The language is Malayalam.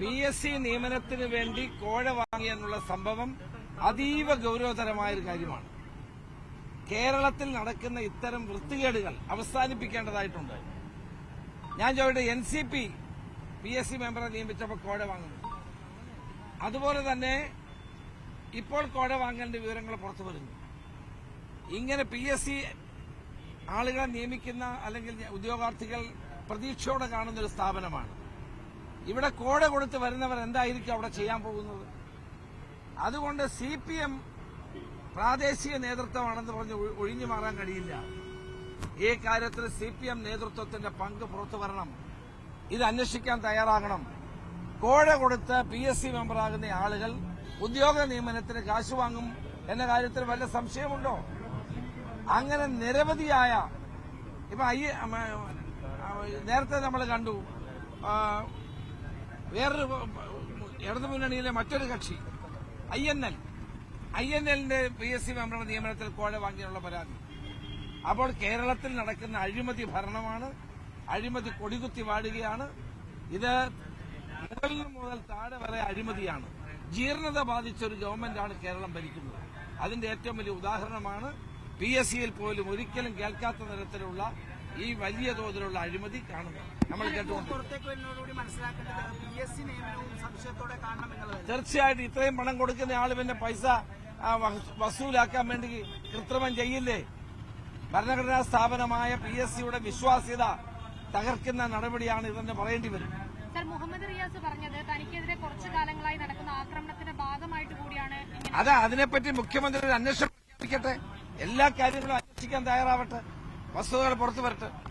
PSC നിയമനത്തിന് വേണ്ടി കോഴ വാങ്ങിയെന്നുള്ള സംഭവം അതീവ ഗൌരവതരമായൊരു കാര്യമാണ്. കേരളത്തിൽ നടക്കുന്ന ഇത്തരം വൃത്തികേടുകൾ അവസാനിപ്പിക്കേണ്ടതായിട്ടുണ്ട്. ഞാൻ ചോദിക്കട്ടെ, NCP PSC മെമ്പറെ നിയമിച്ചപ്പോൾ കോഴ വാങ്ങുന്നു. അതുപോലെ തന്നെ ഇപ്പോൾ കോഴ വാങ്ങേണ്ട വിവരങ്ങൾ പുറത്തു വരുന്നു. ഇങ്ങനെ PSC ആളുകളെ നിയമിക്കുന്ന അല്ലെങ്കിൽ ഉദ്യോഗാർത്ഥികൾ പ്രതീക്ഷയോടെ കാണുന്നൊരു സ്ഥാപനമാണ്. ഇവിടെ കോഴ കൊടുത്ത് വരുന്നവർ എന്തായിരിക്കും അവിടെ ചെയ്യാൻ പോകുന്നത്? അതുകൊണ്ട് CPM പ്രാദേശിക നേതൃത്വമാണെന്ന് പറഞ്ഞ് ഒഴിഞ്ഞു മാറാൻ കഴിയില്ല. ഈ കാര്യത്തിൽ CPM നേതൃത്വത്തിന്റെ പങ്ക് പുറത്തു വരണം. ഇത് അന്വേഷിക്കാൻ തയ്യാറാകണം. കോഴ കൊടുത്ത് PSC മെമ്പറാകുന്ന ആളുകൾ ഉദ്യോഗ നിയമനത്തിന് കാശ് വാങ്ങും എന്ന കാര്യത്തിൽ വല്ല സംശയമുണ്ടോ? അങ്ങനെ നിരവധിയായ ഇപ്പൊ നേരത്തെ നമ്മൾ കണ്ടു, വേറൊരു ഇടതുമുന്നണിയിലെ മറ്റൊരു കക്ഷി INLന്റെ PSC മെമ്പറുടെ നിയമനത്തിൽ കോഴ വാങ്ങിയുള്ള പരാതി. അപ്പോൾ കേരളത്തിൽ നടക്കുന്ന അഴിമതി ഭരണമാണ്, അഴിമതി കൊടികുത്തി വാടുകയാണ്. ഇത് മുകളിൽ മുതൽ താഴെ വരെ അഴിമതിയാണ്. ജീർണത ബാധിച്ചൊരു ഗവൺമെന്റാണ് കേരളം ഭരിക്കുന്നത്. അതിന്റെ ഏറ്റവും വലിയ ഉദാഹരണമാണ് PSCയിൽ പോലും ഒരിക്കലും കേൾക്കാത്ത തരത്തിലുള്ള ഈ വലിയ തോതിലുള്ള അഴിമതി കാണുന്നത്. നമ്മൾ തീർച്ചയായിട്ടും ഇത്രയും പണം കൊടുക്കുന്ന ആൾ പിന്നെ പൈസ വസൂലാക്കാൻ വേണ്ടി കൃത്രിമം ചെയ്യില്ലേ? ഭരണഘടനാ സ്ഥാപനമായ PSCയുടെ വിശ്വാസ്യത തകർക്കുന്ന നടപടിയാണ് ഇതെന്ന് പറയേണ്ടി വരും. സർ, മുഹമ്മദ് റിയാസ് പറഞ്ഞത് തനിക്കെതിരെ കുറച്ചു കാലങ്ങളായി നടക്കുന്ന ആക്രമണത്തിന്റെ ഭാഗമായിട്ട് കൂടിയാണ്. അതിനെപ്പറ്റി മുഖ്യമന്ത്രി ഒരു അന്വേഷണം പ്രഖ്യാപിക്കട്ടെ. എല്ലാ കാര്യങ്ങളും അന്വേഷിക്കാൻ തയ്യാറാവട്ടെ. വസ്തുതകൾ പുറത്തു വരട്ടെ.